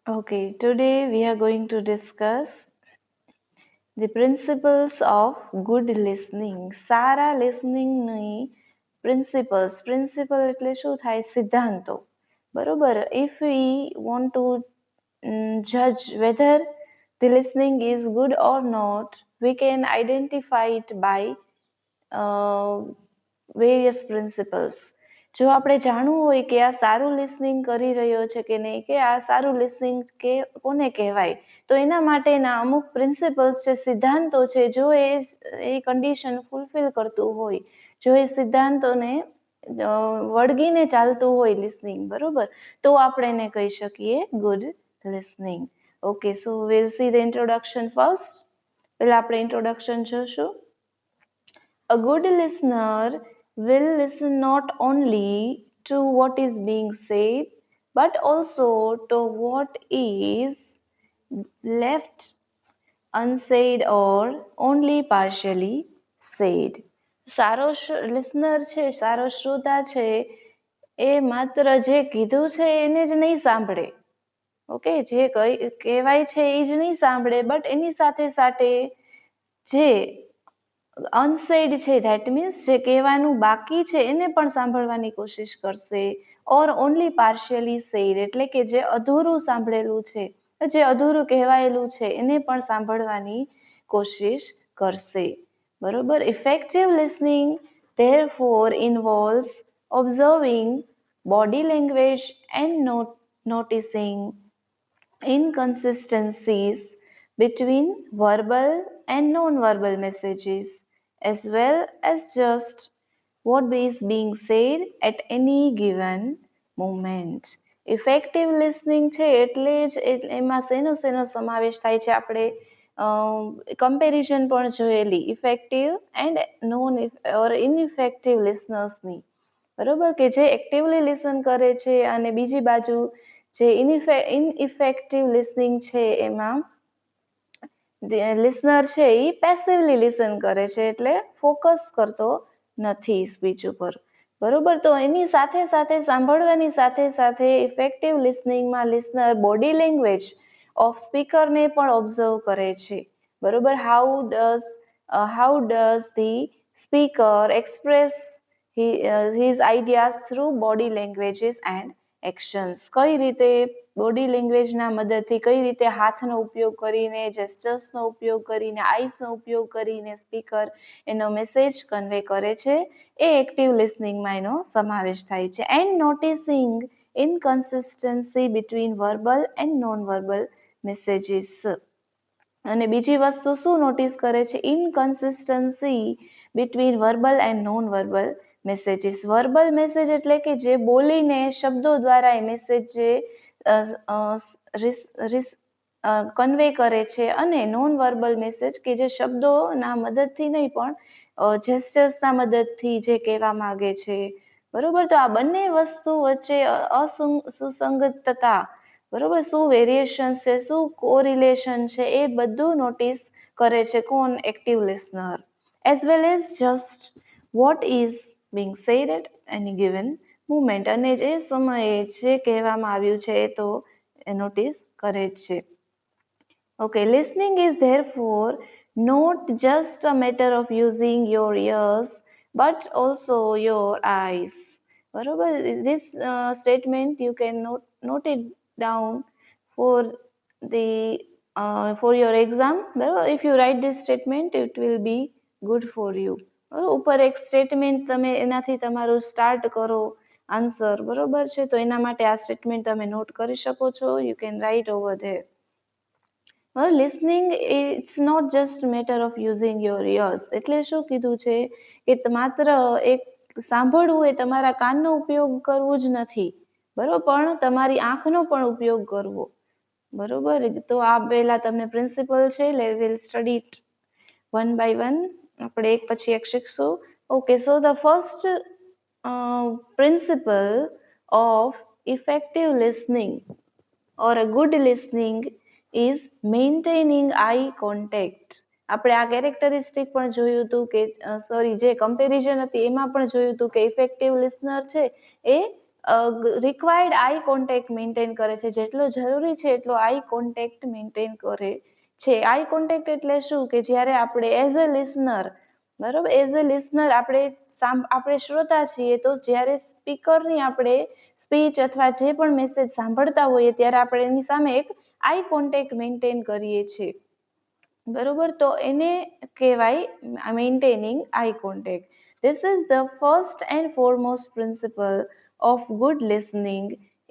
Okay, today we are going to discuss the principles of good listening. Sara listening ની principle એટલે શું થાય? સિદ્ધાંતો. બરોબર. If we want to judge whether the listening is good or not, we can identify it by various principles. જો આપણે જાણવું હોય કે આ સારું લિસનિંગ કરી રહ્યો છે કે નહીં, કે આ સારું લિસનિંગ કે કોને કહેવાય, તો એના માટેના અમુક પ્રિન્સિપલ્સ છે, સિદ્ધાંતો છે. જો એ કન્ડિશન ફૂલફિલ કરતું હોય, જો એ સિદ્ધાંતોને વળગીને ચાલતું હોય લિસનિંગ, બરોબર, તો આપણે એને કહી શકીએ good listening. Okay, so will see the introduction first. પહેલા આપણે ઇન્ટ્રોડક્શન જોશું. A good listener will listen not only to what is being said, but also to what is left unsaid or only partially said. સારો listener છે, સારો શ્રોતા છે, એ માત્ર જે કીધું છે એને જ નહીં સાંભળે. ઓકે, જે કહેવાય છે એ જ નહીં સાંભળે, બટ એની સાથે સાથે જે અનસેડ છે, ધેટ મીન્સ જે કહેવાનું બાકી છે એને પણ સાંભળવાની કોશિશ કરશે. ઓર ઓનલી પાર્શિયલી સેડ એટલે કે જે અધૂરું સાંભળેલું છે, જે અધૂરું કહેવાયેલું છે એને પણ સાંભળવાની કોશિશ કરશે. બરોબર. Effective listening therefore involves observing body language and noticing inconsistencies between verbal and non-verbal messages, as well as just what is being said at any given moment. Effective listening છે એટલે જ એમાં શેનો સમાવેશ થાય છે? આપણે કમ્પેરિઝન પણ જોયેલી ઇફેક્ટિવ એન્ડ નોન ઓર ઇનઇફેક્ટિવ લિસનર્સની. બરોબર, કે જે એક્ટિવલી લિસન કરે છે અને બીજી બાજુ જે ઇનઇફેક્ટિવ લિસનિંગ છે એમાં લિસનર છે એ પેસિવલી લિસન કરે છે, એટલે ફોકસ કરતો નથી સ્પીચ ઉપર. બરોબર. તો એની સાથે સાથે સાંભળવાની સાથે સાથે ઇફેક્ટિવ લિસનિંગમાં લિસનર બોડી લેંગ્વેજ ઓફ સ્પીકરને પણ ઓબ્ઝર્વ કરે છે. બરોબર. How does the speaker express his ideas through body languages and actions. કઈ રીતે બોડી લેંગ્વેજના મદદથી, કઈ રીતે હાથનો ઉપયોગ કરીને, જેસ્ચર્સનો ઉપયોગ કરીને, આઈસનો ઉપયોગ કરીને સ્પીકર એનો મેસેજ કન્વે કરે છે, એ એક્ટિવ લિસનિંગમાં એનો સમાવેશ થાય છે. And noticing inconsistency between verbal and non verbal messages. અને બીજી વસ્તુ શું નોટિસ કરે છે? Inconsistency between verbal and non verbal messages. Verbal message એટલે કે જે બોલીને શબ્દો દ્વારા એ મેસેજ જે કન્વે કરે છે, અને નોન વર્બલ મેસેજ કે જે શબ્દોના મદદથી નહીં પણ જેસ્ચર્સના મદદથી જે કહેવા માંગે છે. બરોબર. તો આ બંને વસ્તુ વચ્ચે સુસંગતતા, બરોબર, શું વેરિએશન છે, શું કોરિલેશન છે, એ બધું નોટિસ કરે છે. કોણ? Active listener. As well as just what is being said at any given moment. અને જે સમયે જે કહેવામાં આવ્યું છે એ તો નોટિસ કરે છે. Okay, listening is therefore not just a matter of using your ears but also your eyes. બરોબર. This statement you can note it down for the for your exam. બરોબર. If you write this statement, it will be good for you. ઉપર એક statement તમે એનાથી તમારું start કરો answer. બરોબર છે. તો એના માટે આ સ્ટેટમેન્ટ તમે નોટ કરી શકો છો. You can write over there. Listening it's not just matter of using your ears. એટલે શું કીધું છે કે માત્ર એક સાંભળવું એ તમારા કાનનો ઉપયોગ કરવો જ નથી, બરોબર, પણ તમારી આંખનો પણ ઉપયોગ કરવો. બરોબર. તો આ પહેલા તમને પ્રિન્સિપલ છે, will study it one by one. આપણે એક પછી એક શીખશું. Okay, so the first principle of effective listening or a good listening is maintaining eye contact. આપણે આ કેરેક્ટરિસ્ટિક પણ જોયું હતું કે સોરી જે કમ્પેરિઝન હતી એમાં પણ જોયું હતું કે ઇફેક્ટિવ લિસનર છે એ રિક્વાયર્ડ આઈ કોન્ટેક્ટ મેન્ટેન કરે છે, જેટલો જરૂરી છે એટલો આઈ કોન્ટેક્ટ મેન્ટેન કરે છે. આઈ કોન્ટેક્ટ એટલે શું કે જ્યારે આપણે એઝ અ લિસનર, બરોબર, એઝ અ લિસનર આપણે શ્રોતા છીએ, તો જ્યારે સ્પીકરની આપણે સ્પીચ અથવા જે પણ મેસેજ સાંભળતા હોઈએ ત્યારે આપણે એની સામે એક આઈ કોન્ટેક્ટ મેન્ટેન કરીએ છીએ, બરોબર. તો એને કહેવાય maintaining eye contact. This is the first and foremost principle of good listening.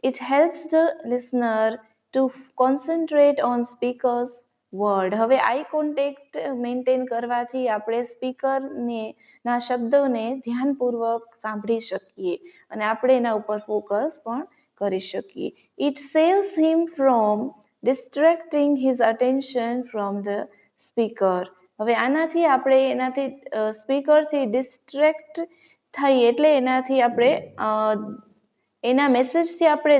It helps the listener to concentrate on speaker's word. હવે આઈ કોન્ટેક્ટ મેન્ટેન કરવાથી આપણે સ્પીકરને ના શબ્દોને ધ્યાનપૂર્વક સાંભળી શકીએ અને આપણે એના ઉપર ફોકસ પણ કરી શકીએ. It saves him from distracting his attention from the speaker. હવે આનાથી આપણે સ્પીકરથી ડિસ્ટ્રેક્ટ થઈ એટલે એનાથી આપણે એના મેસેજથી આપણે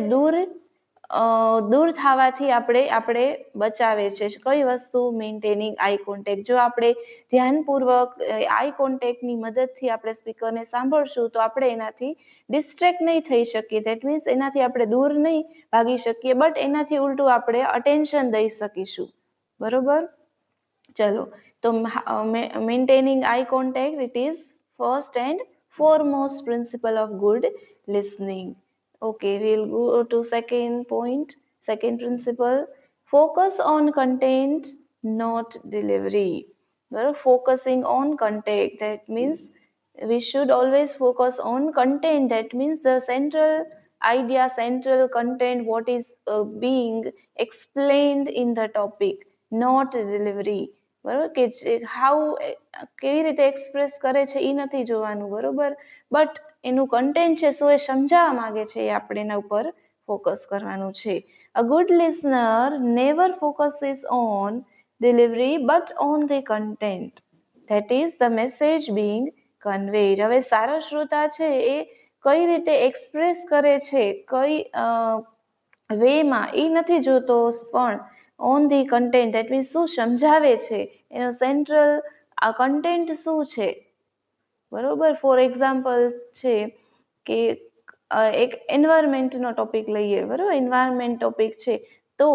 દૂર થવાથી આપણે બચાવે છે. કઈ વસ્તુ? Maintaining eye contact. જો આપણે ધ્યાનપૂર્વક આઈ કોન્ટેક્ટની મદદથી આપણે સ્પીકરને સાંભળશું તો આપણે એનાથી ડિસ્ટ્રેક્ટ નહીં થઈ શકીએ. ધેટ મીન્સ એનાથી આપણે દૂર નહીં ભાગી શકીએ, બટ એનાથી ઉલટું આપણે અટેન્શન દઈ શકીશું, બરોબર. ચલો, તો maintaining eye contact, it is first and foremost principle of good listening. Okay, we'll go to second point, second principle. Focus on content, not delivery. Well, focusing on content, that means we should always focus on content. That means the central idea, central content, what is being explained in the topic, not delivery. બરોબર, કે કેવી રીતે express કરે છે એ નથી જોવાનું, બરોબર, but એનું કન્ટેન્ટ છે, શું એ સમજાવવા માંગે છે, એ આપણે એના ઉપર ફોકસ કરવાનું છે. A good listener never focuses on delivery but on the content, that is the message being conveyed. હવે સારો શ્રોતા છે એ કઈ રીતે એક્સપ્રેસ કરે છે, કઈ વેમાં, એ નથી જોતો, પણ on the content, that means શું સમજાવે છે, એનો સેન્ટ્રલ કન્ટેન્ટ શું છે, બરોબર. ફોર એક્ઝામ્પલ છે કે એક એન્વાયરમેન્ટનો ટોપિક લઈએ, બરોબર, એન્વાયરમેન્ટ ટોપિક છે, તો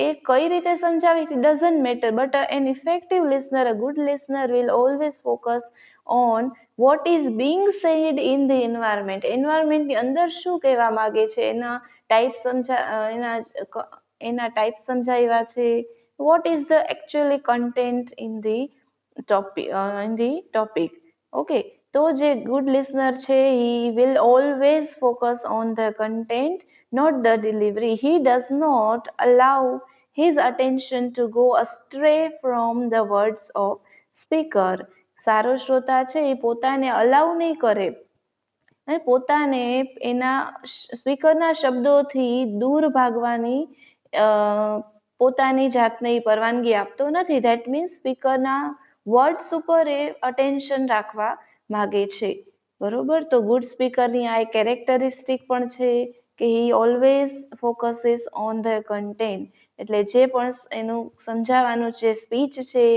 એ કઈ રીતે સમજાવે it doesn't matter, but an effective listener, a good listener will always focus on what is being said in the environment. એન્વાયરમેન્ટની અંદર શું કહેવા માંગે છે, એના ટાઈપ સમજાવ્યા છે, what is the actually content in the topic. Okay, તો જે good listener છે, he will always focus on the content, not the delivery. He does not allow his attention to go astray from the words of speaker. સારો શ્રોતા છે એ પોતાને અલાઉ નહીં કરે, પોતાને એના સ્પીકરના શબ્દોથી દૂર ભાગવાની પોતાની જાતને પરવાનગી આપતો નથી. ધેટ મીન્સ સ્પીકરના વર્ડ્સ ઉપર એ અટેન્શન રાખવા માગે છે, બરોબર. તો ગુડ સ્પીકરની આ એક કેરેક્ટરિસ્ટિક પણ છે કે he always focuses on the content, એટલે જે પણ એનું સમજાવવાનું છે, સ્પીચ છે,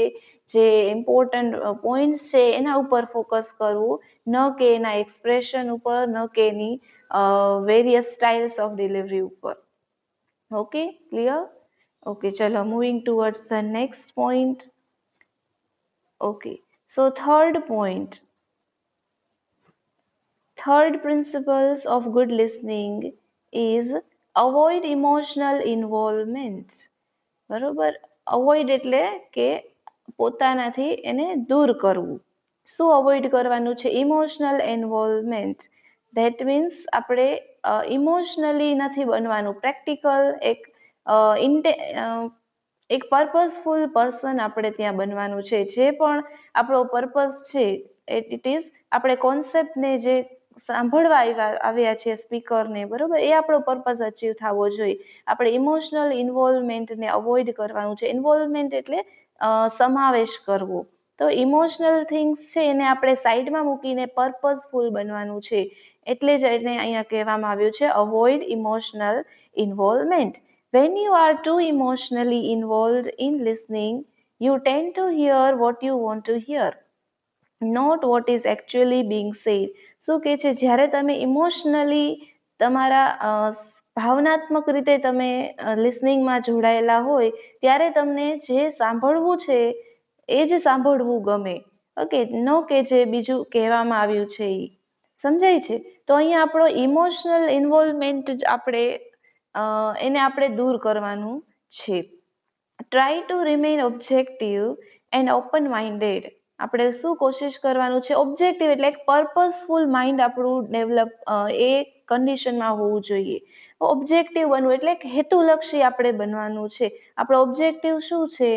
જે ઇમ્પોર્ટન્ટ પોઈન્ટ્સ છે, એના ઉપર ફોકસ કરવું, ન કે એના એક્સપ્રેશન ઉપર, ન કે એની વેરિયસ સ્ટાઇલ્સ ઓફ ડિલિવરી ઉપર. Okay, clear? Okay, chalo, moving towards the next point. Okay, so third point, third principles of good listening is avoid emotional involvement. બરોબર, અવોઇડ એટલે કે પોતાનાથી એને દૂર કરવું. શું અવોઇડ કરવાનું છે? Emotional involvement. ધેટ મીન્સ આપણે ઇમોશનલી નથી બનવાનું, પ્રેક્ટિકલ એક પર્પઝફુલ પર્સન આપણે ત્યાં બનવાનું છે. જે પણ આપણો પર્પઝ છે, ઇટ ઇઝ આપણે કોન્સેપ્ટને જે સાંભળવા આવ્યા છે સ્પીકરને, બરોબર, એ આપણો પર્પઝ અચીવ થવો જોઈએ. આપણે ઇમોશનલ ઇન્વોલ્વમેન્ટને અવોઇડ કરવાનું છે. ઇન્વોલ્વમેન્ટ એટલે સમાવેશ કરવો. તો ઇમોશનલ થિંગ્સ છે એને આપણે સાઈડમાં મૂકીને પર્પઝફુલ બનવાનું છે. એટલે જ એને અહીંયા કહેવામાં આવ્યું છે avoid emotional involvement. When you are too emotionally involved in listening, you tend to hear what you want to hear, not what is actually being said. શું કહે છે? જ્યારે તમે ઇમોશનલી તમારા ભાવનાત્મક રીતે તમે લિસનિંગમાં જોડાયેલા હોય ત્યારે તમને જે સાંભળવું છે એ જ સાંભળવું ગમે. ઓકે, ન કે જે બીજું કહેવામાં આવ્યું છે એ. સમજાય છે? તો અહીંયા આપણો ઇમોશનલ ઇન્વોલ્વમેન્ટ એને આપણે દૂર કરવાનું છે. Try to remain objective and open minded. આપણે શું કોશિશ કરવાનું છે? ઓબ્જેક્ટિવ એટલે એક પર્પઝફુલ માઇન્ડ આપણું ડેવલપ એ કન્ડિશનમાં હોવું જોઈએ. ઓબ્જેક્ટિવ બનવું એટલે હેતુલક્ષી આપણે બનવાનું છે. આપણો ઓબ્જેક્ટિવ શું છે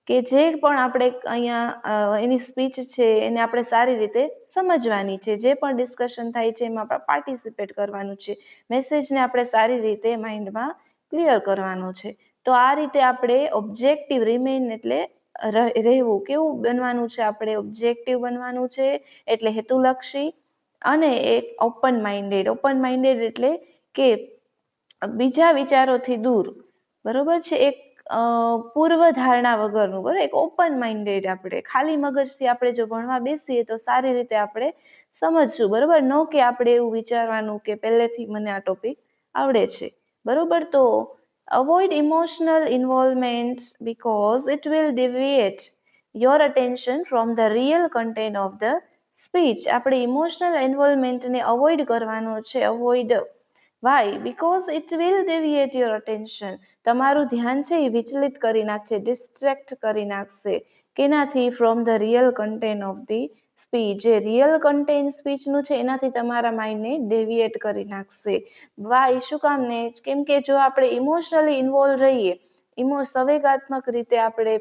કે જે પણ આપણે અહીંયા એની સ્પીચ છે એને આપણે સારી રીતે સમજવાની છે. જે પણ ડિસ્કશન થાય છે એમાં આપણે પાર્ટિસિપેટ કરવાનું છે. મેસેજને આપણે સારી રીતે માઇન્ડમાં ક્લિયર કરવાનો છે. તો આ રીતે આપણે ઓબ્જેક્ટિવ રિમેઇન એટલે રહેવું. કેવું બનવાનું છે? આપણે ઓબ્જેક્ટિવ બનવાનું છે એટલે હેતુલક્ષી, અને એક ઓપન માઇન્ડેડ. ઓપન માઇન્ડેડ એટલે કે બીજા વિચારોથી દૂર, બરોબર છે, એક પૂર્વ ધારણા વગરનું, બરોબર, એક ઓપન માઇન્ડેડ. આપણે ખાલી મગજથી આપણે જો ભણવા બેસીએ તો સારી રીતે આપણે સમજશું, બરોબર. ન કે આપણે એવું વિચારવાનું કે પહેલેથી મને આ ટોપિક આવડે છે, બરોબર. તો avoid emotional involvement because it will deviate your attention from the real content of the speech. આપણે ઇમોશનલ ઇન્વોલ્વમેન્ટને અવોઇડ કરવાનો છે. Avoid. Why? Because it will deviate your attention. તમારું ધ્યાન છે એ વિચલિત કરી નાખશે, ડિસ્ટ્રેક્ટ કરી નાખશે. કેનાથી? From the real content of the speech. જે રિયલ કન્ટેન્ટ સ્પીચનું છે એનાથી તમારા માઇન્ડને ડેવિએટ કરી નાખશે. વાય? શું કામ ને? કેમ કે જો આપણે ઇમોશનલી ઇન્વોલ્વ રહીએ, સંવેગાત્મક રીતે આપણે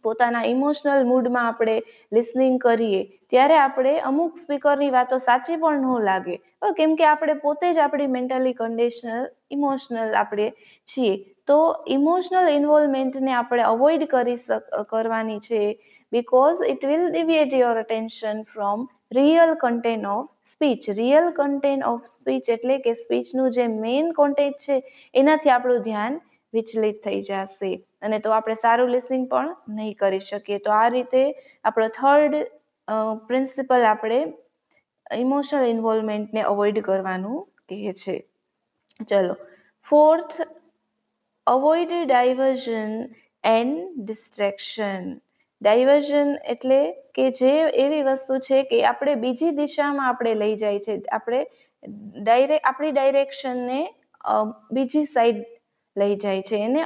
પોતાના ઇમોશનલ મૂડમાં આપણે લિસનિંગ કરીએ ત્યારે આપણે અમુક સ્પીકરની વાતો સાચી પણ ન લાગે, કેમ કે આપણે પોતે જ આપણી મેન્ટલી કન્ડિશનલ ઇમોશનલ આપણે છીએ. તો ઇમોશનલ ઇન્વોલ્વમેન્ટને આપણે અવોઇડ કરવાની છે. Because it will deviate your attention from real content of speech. Real content of speech એટલે કે સ્પીચનું જે મેઇન કોન્ટેન્ટ છે એનાથી આપણું ધ્યાન વિચલિત થઈ જશે અને તો આપણે સારું લિસનિંગ પણ નહીં કરી શકીએ. તો આ રીતે આપણો થર્ડ પ્રિન્સિપલ આપણે ઇમોશનલ ઇન્વોલ્વમેન્ટને અવોઇડ કરવાનું કહે છે. ચલો, fourth, avoid diversion and distraction. Diversion એટલે કે જે એવી વસ્તુ છે કે આપણે બીજી દિશામાં આપણે લઈ જાય છે, આપણી ડાયરેક્શનને બીજી સાઈડ લઈ જાય છે, એને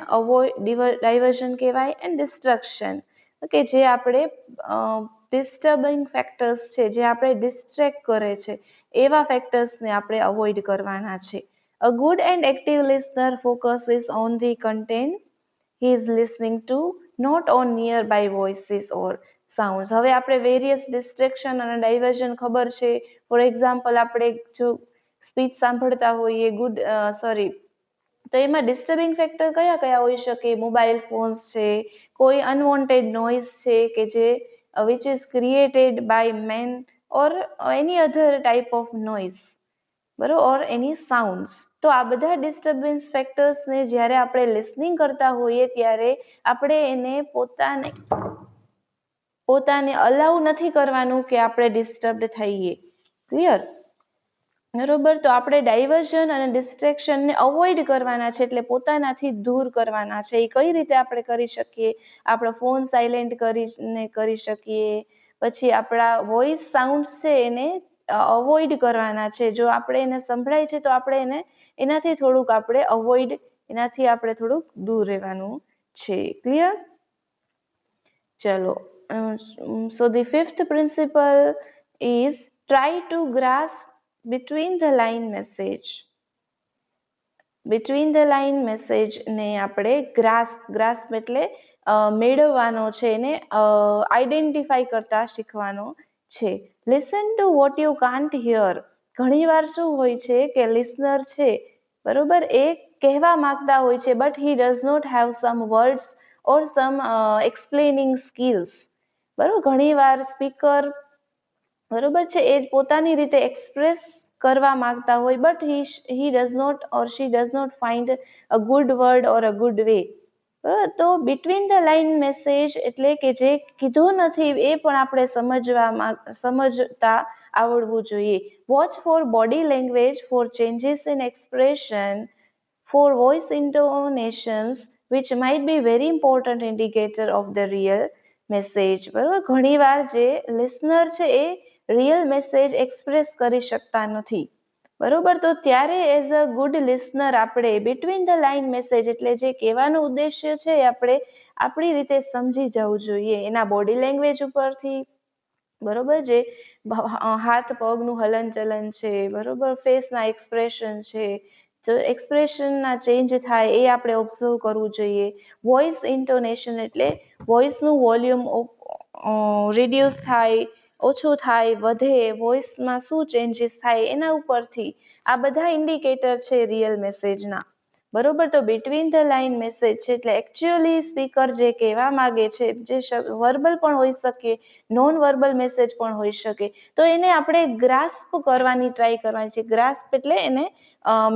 ડાયવર્ઝન કહેવાય. એન્ડ ડિસ્ટ્રક્શન કે જે આપણે ડિસ્ટર્બિંગ ફેક્ટર્સ છે, જે આપણે ડિસ્ટ્રેક્ટ કરે છે, એવા ફેક્ટર્સને આપણે અવોઇડ કરવાના છે. A good and active listener focuses on the content he is listening to, not on nearby voices or sounds. હવે આપણે વેરિયસ ડિસ્ટ્રેક્શન અને ડાયવર્ઝન ખબર છે. ફોર એક્ઝામ્પલ, આપણે જો સ્પીચ સાંભળતા હોઈએ તો એમાં ડિસ્ટર્બિંગ ફેક્ટર કયા કયા હોઈ શકે? મોબાઈલ ફોન્સ છે, કોઈ અનવોન્ટેડ નોઇઝ છે કે જે which is created by man or any other type of noise, બરોબર, ઓર એની સાઉન્ડ્સ. તો આ બધા ડિસ્ટર્બન્સ ફેક્ટર્સને જ્યારે આપણે લિસનિંગ કરતા હોઈએ ત્યારે આપણે એને પોતાને અલાઉ નથી કરવાનું કે આપણે ડિસ્ટર્બ થઈએ. ક્લિયર? બરોબર. તો આપણે ડાયવર્ઝન અને ડિસ્ટ્રેક્શનને અવોઇડ કરવાના છે, એટલે પોતાનાથી દૂર કરવાના છે. એ કઈ રીતે આપણે કરી શકીએ? આપણો ફોન સાયલેન્ટ કરીને કરી શકીએ. પછી આપણા વોઇસ સાઉન્ડ્સ છે એને અવોઇડ કરવાના છે. જો આપણે એને સંભળાય છે તો આપણે એનાથી થોડુંક દૂર રહેવાનું છે. ક્લિયર? ચલો, so the fifth principle is try to grasp between the line message. between the line message ને આપણે ગ્રાસ્પ એટલે મેળવવાનો છે, એને આઈડેન્ટિફાઈ કરતા શીખવાનો છે. Listen to what you can't here. ઘણીવાર શું હોય છે કે લિસનર છે, બરોબર, એ કહેવા માંગતા હોય છે, but he does not have some words or some explaining skills. બરોબર, ઘણીવાર સ્પીકર, બરોબર છે, એ પોતાની રીતે એક્સપ્રેસ કરવા માંગતા હોય, but he does not or she does not find a good word or a good way. બરાબર, તો બિટવીન ધ લાઇન મેસેજ એટલે કે જે કીધું નથી એ પણ આપણે સમજતા આવડવું જોઈએ. Watch for body language, for changes in expression, for voice intonations which might be very important indicator of the real message. બરાબર, ઘણીવાર જે લિસનર છે એ રિયલ મેસેજ એક્સપ્રેસ કરી શકતા નથી. બરોબર, તો ત્યારે એઝ અ ગુડ લિસનર આપણે બિટવીન ધ લાઇન મેસેજ એટલે જે કહેવાનો ઉદ્દેશ્ય છે એ આપણે આપણી રીતે સમજી જવું જોઈએ. એના બોડી લેંગ્વેજ ઉપરથી, બરોબર, જે હાથ પગનું હલન ચલન છે, બરોબર, ફેસના એક્સપ્રેશન છે, જો એક્સપ્રેશનના ચેન્જ થાય એ આપણે ઓબ્ઝર્વ કરવું જોઈએ. વોઇસ ઇન્ટોનેશન એટલે વોઇસનું વોલ્યુમ રિડ્યુસ થાય, ઓછું થાય, વધે, વોઇસમાં શું ચેન્જીસ થાય એના ઉપરથી આ બધા ઇન્ડિકેટર છે રિયલ મેસેજના. બરોબર, તો બિટવીન ધ લાઇન મેસેજ છે એટલે એકચ્યુઅલી સ્પીકર જે કહેવા માંગે છે, જે વર્બલ પણ હોઈ શકે, નોન વર્બલ મેસેજ પણ હોઈ શકે, તો એને આપણે ગ્રાસ્પ કરવાની ટ્રાય કરવાની છે. ગ્રાસ્પ એટલે એને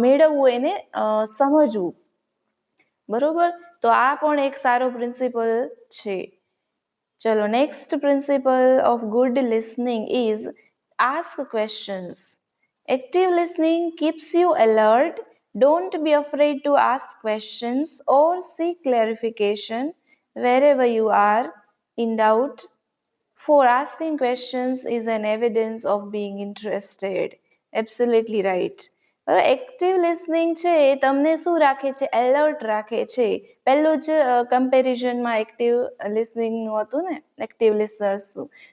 મેળવવું, એને સમજવું. બરોબર, તો આ પણ એક સારો પ્રિન્સિપલ છે. ચલો, next principal of good listening is ask questions. Active listening keeps you alert. Don't be afraid to ask questions or seek clarification wherever you are in doubt. For asking questions is an evidence of being interested. Absolutely right. Active listening છે એ તમને શું રાખે છે? Alert રાખે છે. પહેલું જ કમ્પેરિઝનમાં active લિસનિંગનું હતું ને, active listeners.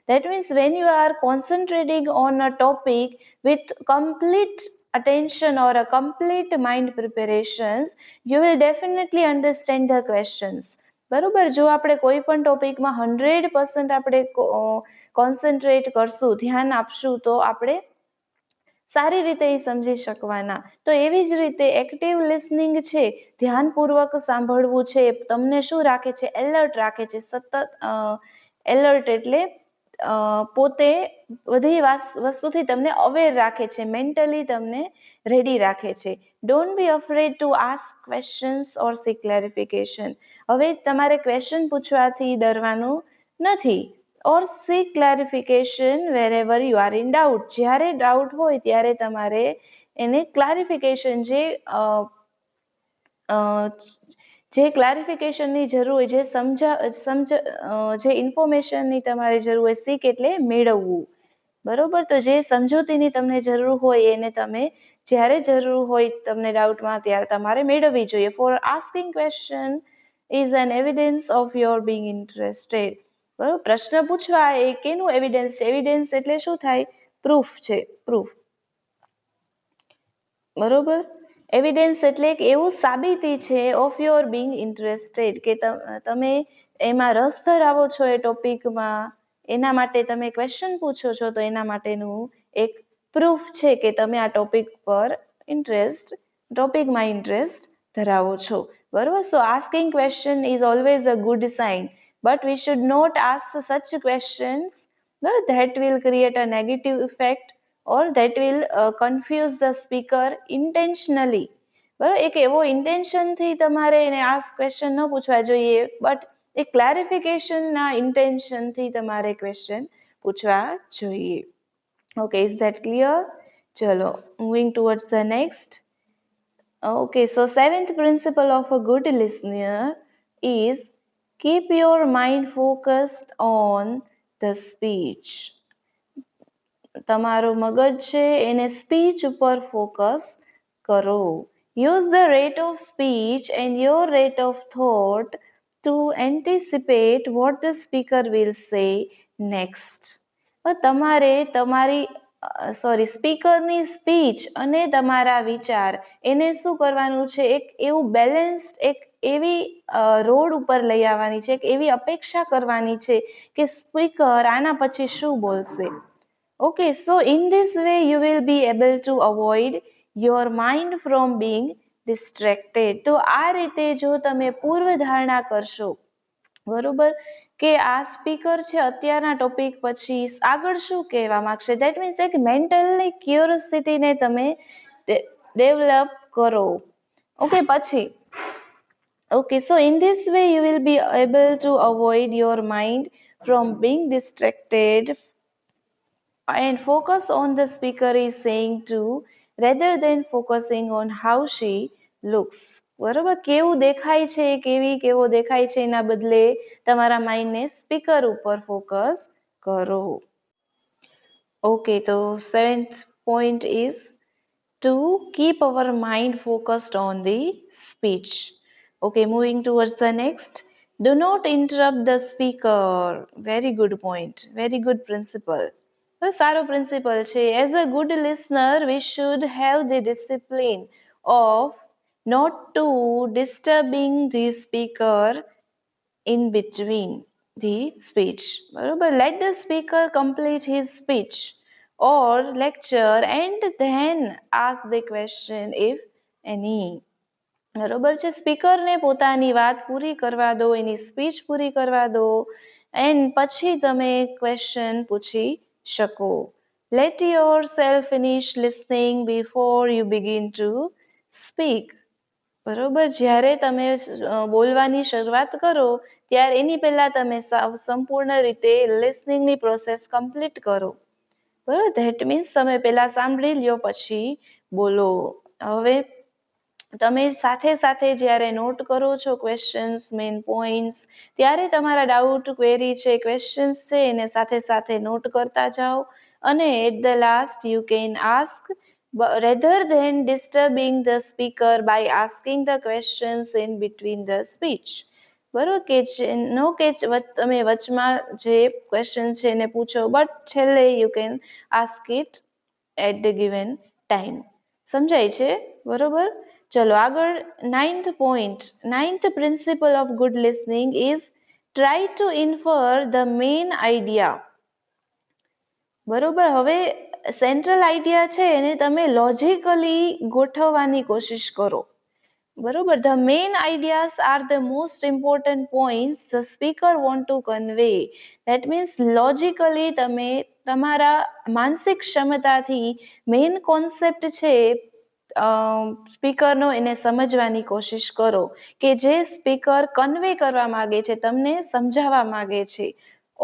That means when you are concentrating on a topic with complete attention or a complete mind preparations, you will definitely understand the questions. બરોબર, જો આપણે કોઈ પણ ટોપિકમાં 100% આપણે કોન્સન્ટ્રેટ કરશું, ધ્યાન આપશું, તો આપણે સારી રીતે એ સમજી શકવાના. તો એવી જ રીતે એક્ટિવ લિસનિંગ છે, ધ્યાનપૂર્વક સાંભળવું છે, તમને શું રાખે છે? એલર્ટ રાખે છે. સતત એલર્ટ એટલે પોતે બધી વસ્તુથી તમને અવેર રાખે છે, મેન્ટલી તમને રેડી રાખે છે. Don't be afraid to ask questions or seek clarification. હવે તમારે ક્વેશ્ચન પૂછવાથી ડરવાનું નથી. Or seek clarification wherever you are in doubt. જ્યારે ડાઉટ હોય ત્યારે તમારે એને ક્લારિફિકેશન, જે ક્લારિફિકેશનની જરૂર હોય, જે ઇન્ફોર્મેશનની તમારે જરૂર હોય, સીક એટલે મેળવવું. બરોબર, તો જે સમજૂતીની તમને જરૂર હોય એને તમે જ્યારે જરૂર હોય તમને ડાઉટમાં ત્યારે તમારે મેળવવી જોઈએ. For asking question is an evidence of your being interested. બરોબર, પ્રશ્ન પૂછવા એ કેનું એવિડન્સ છે? એવિડન્સ એટલે શું થાય? પ્રૂફ છે, પ્રૂફ. બરોબર, એવિડન્સ એટલે એવું સાબિતી છે ઓફ યોર બિંગ ઇન્ટરેસ્ટેડ, કે તમે એમાં રસ ધરાવો છો એ ટોપિકમાં, એના માટે તમે ક્વેશ્ચન પૂછો છો, તો એના માટેનું એક પ્રૂફ છે કે તમે આ ટોપિકમાં ઇન્ટરેસ્ટ ધરાવો છો. બરોબર, so asking question is always a good sign, but we should not ask such questions that will create a negative effect or that will confuse the speaker intentionally. બરાબર, એક એવો ઇન્ટેન્શનથી તમારે એને આસ્ક ક્વેશ્ચન ન પૂછવા જોઈએ, બટ એ ક્લારિફિકેશનના ઇન્ટેન્શનથી તમારે question પૂછવા જોઈએ. Okay, is that clear? ચલો, moving towards the next. Okay, so seventh principle of a good listener is keep your mind focused on the speech. તમારો મગજ છે એને સ્પીચ ઉપર ફોકસ કરો. Use the rate of speech and your rate of thought to anticipate what the speaker will say next. તમારે સ્પીકરની speech અને તમારા વિચાર એને શું કરવાનું છે? એક એવું બેલેન્સ્ડ, એક એવી રોડ ઉપર લઈ આવવાની છે, એક એવી અપેક્ષા કરવાની છે કે સ્પીકર આના પછી શું બોલશે. Okay, so in this way you will be able to avoid your mind from being distracted. તો આ રીતે જો તમે પૂર્વ ધારણા કરશો, બરોબર, કે આ સ્પીકર છે અત્યારના ટોપિક પછી આગળ શું કહેવા માંગશે, ધેટ મીન્સ એક મેન્ટલી ક્યુરિયોસિટીને તમે ડેવલપ કરો. ઓકે, પછી Okay, so in this way, you will be able to avoid your mind from being distracted and focus on the speaker is saying to rather than focusing on how she looks. બરોબર, કેવું દેખાય છે, કેવો દેખાય છે એના બદલે તમારા માઇન્ડને સ્પીકર ઉપર ફોકસ કરો. ઓકે, તો 7th point is to keep our mind focused on the speech. Okay, moving towards the next. Do not interrupt the speaker. Very good point. Very good principle. સારો પ્રિન્સિપલ છે. As a good listener, we should have the discipline of not to disturbing the speaker in between the speech. બરોબર, let the speaker complete his speech or lecture and then ask the question if any. બરોબર છે, સ્પીકરને પોતાની વાત પૂરી કરવા દો, એની speech પૂરી કરવા દો and પછી તમે ક્વેશ્ચન પૂછી શકો. Let yourself finish listening before you begin to speak. બરોબર, જ્યારે તમે બોલવાની શરૂઆત કરો ત્યારે એની પહેલા તમે સંપૂર્ણ રીતે લિસનિંગની પ્રોસેસ કમ્પ્લીટ કરો. બરોબર, ધેટ મીન્સ તમે પહેલા સાંભળી લ્યો પછી બોલો. હવે તમે સાથે સાથે જ્યારે નોટ કરો છો ક્વેશ્ચન્સ, મેઇન પોઈન્ટ્સ, ત્યારે તમારા ડાઉટ, ક્વેરી છે, ક્વેશ્ચન્સ છે એને સાથે સાથે નોટ કરતા જાઓ અને at the last you can ask rather than disturbing the speaker by asking the questions in between the speech. બરોબર, કે નો કે તમે વચમાં જે ક્વેશ્ચન છે એને પૂછો, બટ છેલ્લે you can ask it at the given time. સમજાય છે? બરોબર. ચલો આગળ 9th point. 9th principle of good listening is try to infer the main idea. બરોબર, હવે સેન્ટ્રલ આઈડિયા છે એને તમે લોજિકલી ગોઠવવાની કોશિશ કરો. બરોબર, the main ideas are the most important points the speaker want to convey. That means logically તમે તમારા માનસિક ક્ષમતાથી મેઇન કોન્સેપ્ટ છે સ્પીકરનો એને સમજવાની કોશિશ કરો કે જે સ્પીકર કન્વે કરવા માંગે છે, તમને સમજાવવા માંગે છે.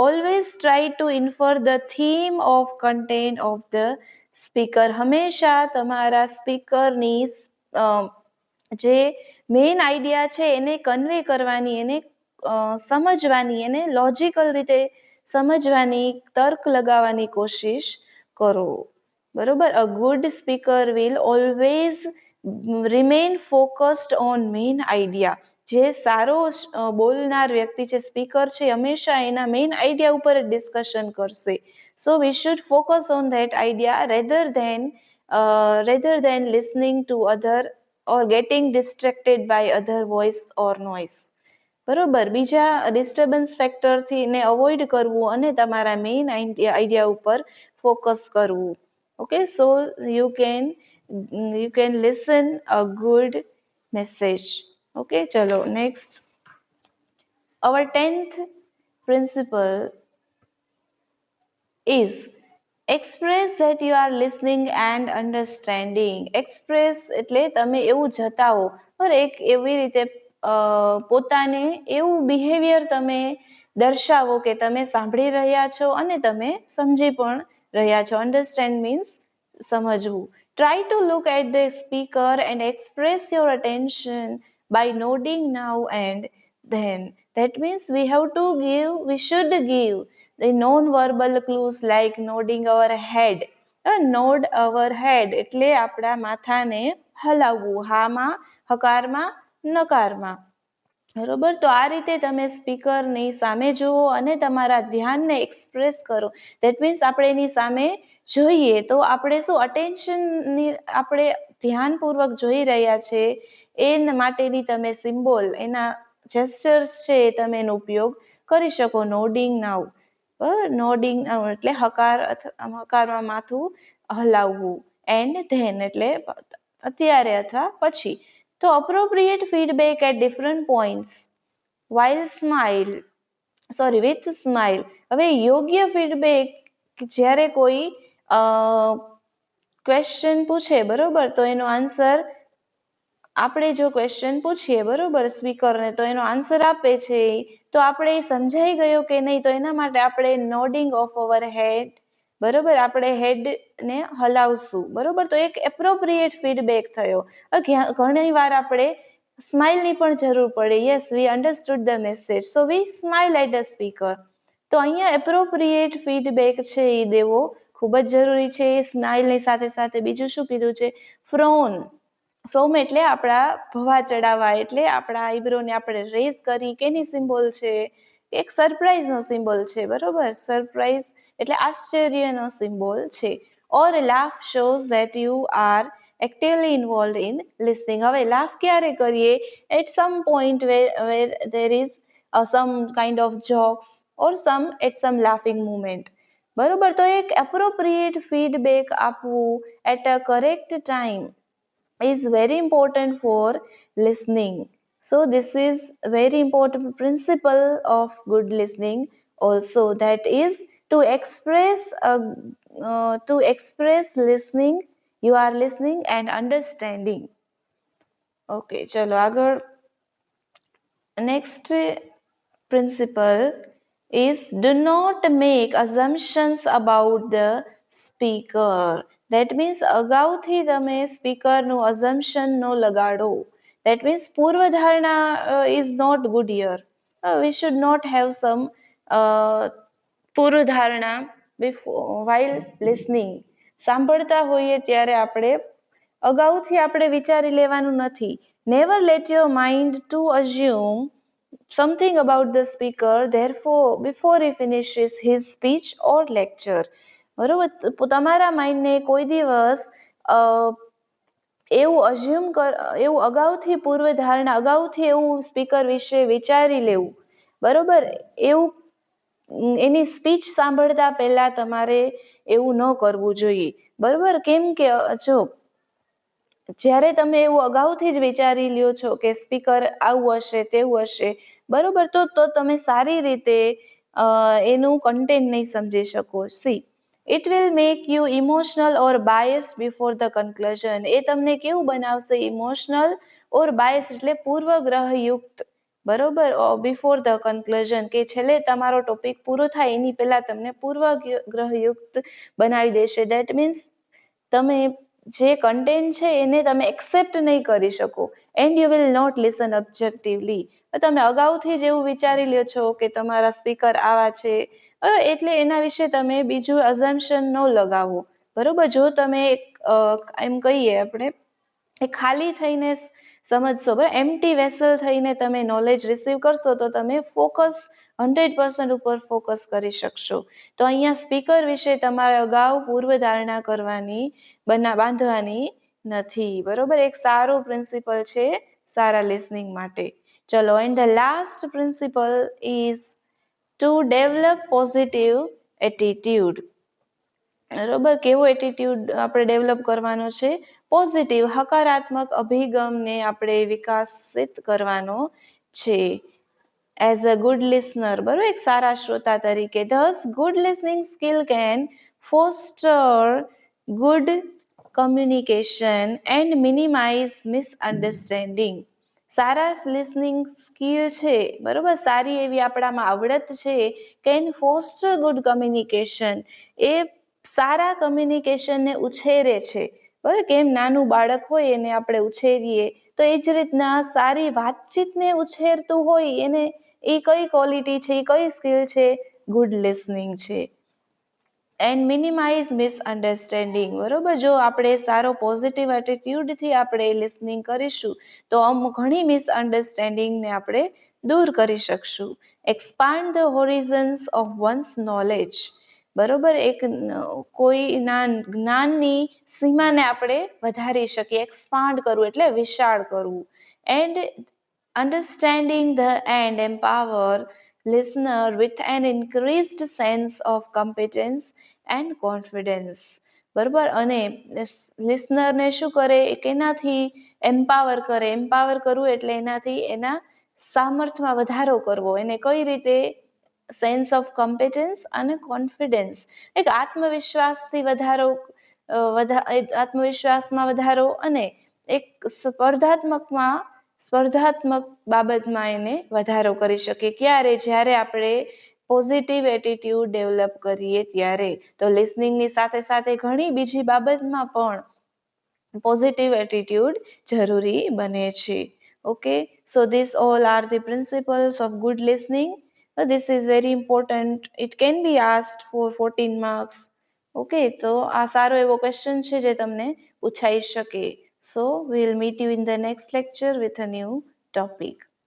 Always try to infer the theme of content of the speaker. હંમેશા તમારા સ્પીકરની જે મેઇન આઈડિયા છે એને કન્વે કરવાની, એને સમજવાની, એને લોજિકલ રીતે સમજવાની, તર્ક લગાવવાની કોશિશ કરો. બરોબર, a good speaker will always remain focused on main idea. જે સારો બોલનાર વ્યક્તિ છે, સ્પીકર છે, હંમેશા એના મેઇન આઈડિયા ઉપર ડિસ્કશન કરશે. So we should focus on that idea rather than listening to other or getting distracted by other voice or noise. બરોબર, બીજા ડિસ્ટર્બન્સ ફેક્ટરથી ને અવોઇડ કરવું અને તમારા મેઇન આઈડિયા ઉપર ફોકસ કરવું. Okay, so you can listen a good message. Okay, chalo next. Our 10th principle is express that you are listening and understanding. Express એટલે તમે એવું જતાવો, or એક એવી રીતે પોતાને એવું બિહેવિયર તમે દર્શાવો કે તમે સાંભળી રહ્યા છો અને તમે સમજી પણ રહ્યા છો. Understand means સમજવું. Try to look at the speaker and express your attention by nodding now and then. That means we should give the non-verbal clues like nodding our head. Nod our head એટલે આપણા માથાને હલાવવું, હામાં, હકારમાં, નકારમાં. બરોબર, તો આ રીતે તમે સ્પીકરની સામે જુઓ અને તમારા ધ્યાનને એક્સપ્રેસ કરો. ધેટ મીન્સ આપણે એની સામે જોઈએ તો આપણે શું અટેન્શનની આપણે ધ્યાનપૂર્વક જોઈ રહ્યા છે એના માટેની તમે સિમ્બોલ, એના જેસ્ચર્સ છે તમે એનો ઉપયોગ કરી શકો. નોડિંગ નાઉ, નોડિંગ એટલે હકારમાં માથું હલાવવું, એન્ડ ધેન એટલે અત્યારે અથવા પછી. તો appropriate feedback at different points while with smile. હવે યોગ્ય ફીડબેક જ્યારે કોઈ ક્વેશ્ચન પૂછે, બરોબર, તો એનો આન્સર આપણે જો ક્વેશ્ચન પૂછીએ બરોબર સ્પીકરને તો એનો આન્સર આપે છે તો આપણે સમજાઈ ગયો કે નહીં, તો એના માટે આપણે નોડિંગ ઓફ અવર હેડ, બરોબર, આપણે હેડ ને હલાવશું, બરોબર. તો એક એપ્રોપ્રિએટ ફીડબેક થયો. ઘણી વાર આપણે સ્માઇલની પણ જરૂર પડે. Yes, we understood the message, so we smile at the speaker. તો અહીંયા એપ્રોપ્રિએટ ફીડબેક છે એ દેવો ખૂબ જ જરૂરી છે. સ્માઇલની સાથે સાથે બીજું શું કીધું છે? ફ્રોન. ફ્રોમ એટલે આપણા ભવા ચડાવવા, એટલે આપણા આઈબ્રોને આપણે રેઝ કરી. કેની સિમ્બોલ છે? એક સરપ્રાઈઝનો સિમ્બોલ છે, બરોબર. સરપ્રાઈઝ એટલે આશ્ચર્યનો સિમ્બોલ છે. Or laugh shows that you are actively involve in listening. હવે લાફ ક્યારે કરીએ? At some point where there is some kind of jokes or some laughing moment, બરોબર. તો એક એપ્રોપ્રિએટ ફીડબેક આપવું at a correct time is very important for listening. So this is very important principle of good listening also, that is to express listening, you are listening and understanding. Okay, ચલો આગળ. Next principle is do not make assumptions about the speaker. That means અગાઉથી તમે સ્પીકરનું assumption ન લગાડો. That means પૂર્વધારણા is not good here. We should not have some પૂર્વધારણા while listening. સાંભળતા હોઈએ ત્યારે આપણે અગાઉથી આપણે વિચારી લેવાનું નથી. Never let your mind to assume something about the speaker therefore before he finishes his speech or lecture. બરોબર. તમારા માઇન્ડને કોઈ દિવસ એવું અગાઉથી પૂર્વધારણા, અગાઉથી એવું સ્પીકર વિશે વિચારી લેવું, બરોબર, એવું એની સ્પીચ સાંભળતા પહેલા તમારે એવું ન કરવું જોઈએ, બરોબર. કેમ કે જો જ્યારે તમે એવું અગાઉથી જ વિચારી લ્યો છો કે સ્પીકર આવું હશે તેવું હશે, બરોબર, તો તમે સારી રીતે એનું કન્ટેન્ટ નહીં સમજી શકો. See, it will make you emotional or biased before the conclusion. એ તમને કેવું બનાવશે? ઇમોશનલ ઓર બાયસ એટલે પૂર્વગ્રહયુક્ત, બરોબર, બિફોર ધ કન્ક્લુઝન, કે છેલ્લે તમારો ટોપિક પૂરો થાય એની પહેલા તમને પૂર્વગ્રહયુક્ત બનાવી દેશે. દેટ મીન્સ તમે જે કન્ટેન્ટ છે એને તમે એક્સેપ્ટ નહીં કરી શકો. And you will not listen objectively. તમે અગાઉથી જ એવું વિચારી લ્યો છો કે તમારા સ્પીકર આવા છે, એટલે એના વિશે તમે બીજું અઝમ્પશન ન લગાવો, બરોબર. જો તમે એમ કહીએ આપણે એ ખાલી થઈને સમજશો, બરાબર, એમ્પ્ટી વેસલ થઈને તમે નોલેજ રિસીવ કરશો તો તમે ફોકસ 100% ઉપર ફોકસ કરી શકશો. તો અહીંયા સ્પીકર વિશે તમારે અગાઉ પૂર્વધારણા કરવાની, બાંધવાની નથી, બરોબર. એક સારો પ્રિન્સિપલ છે સારા લિસનિંગ માટે. ચલો, and the last principal is to develop positive attitude. બરોબર. કેવો એટીટ્યુડ આપણે ડેવલપ કરવાનો છે? પોઝિટિવ, હકારાત્મક અભિગમને આપણે વિકસિત કરવાનો છે. એઝ અ ગુડ લિસનર, બરોબર, એક સારા શ્રોતા તરીકે. This good listening skill can foster good communication and minimise misunderstanding. Sara listening skill છે, બરોબર, સારી એવી આપણામાં આવડત છે, કેન ફોસ્ટર ગુડ કમ્યુનિકેશન, એ સારા કમ્યુનિકેશનને ઉછેરે છે, બરાબર. કેમ નાનું બાળક હોય એને આપણે ઉછેરીએ તો એ જ રીતના સારી વાતચીતને ઉછેરતું હોય એને એ કઈ ક્વોલિટી છે, એ કઈ સ્કિલ છે? ગુડ લિસનિંગ છે. એન્ડ મિનિમાઇઝ મિસઅન્ડરસ્ટેન્ડિંગ, બરોબર. જો આપણે સારો પોઝિટિવ એટીટ્યુડથી આપણે લિસનિંગ કરીશું તો ઘણી મિસઅન્ડરસ્ટેન્ડિંગને આપણે દૂર કરી શકશું. Expand the horizons of one's knowledge, બરોબર, એક કોઈના જ્ઞાનની સીમાને આપણે વધારી શકીએ. એક્સપાન્ડ કરવું એટલે વિશાળ કરવું. And understanding the and empower listener with an increased sense of competence and confidence, બરોબર. અને લિસનરને શું કરે? એનાથી એમ્પાવર કરે. એમ્પાવર કરવું એટલે એનાથી એના સામર્થ્યમાં વધારો કરવો. એને કઈ રીતે? સેન્સ ઓફ કોમ્પિટન્સ અને કોન્ફિડન્સ, એક આત્મવિશ્વાસથી વધારો, આત્મવિશ્વાસમાં વધારો અને એક સ્પર્ધાત્મક બાબતમાં એને વધારો કરી શકીએ. ક્યારે? જ્યારે આપણે પોઝિટિવ એટીટ્યુડ ડેવલપ કરીએ ત્યારે. તો લિસનિંગની સાથે સાથે ઘણી બીજી બાબતમાં પણ પોઝિટિવ એટીટ્યુડ જરૂરી બને છે. Okay, so these all are the principles of good listening. This is very important. It can be asked for 14 marks. Okay, તો આ સારો એવો ક્વેશ્ચન છે જે તમને પૂછાઈ શકે. So we will meet you in the next lecture with a new topic.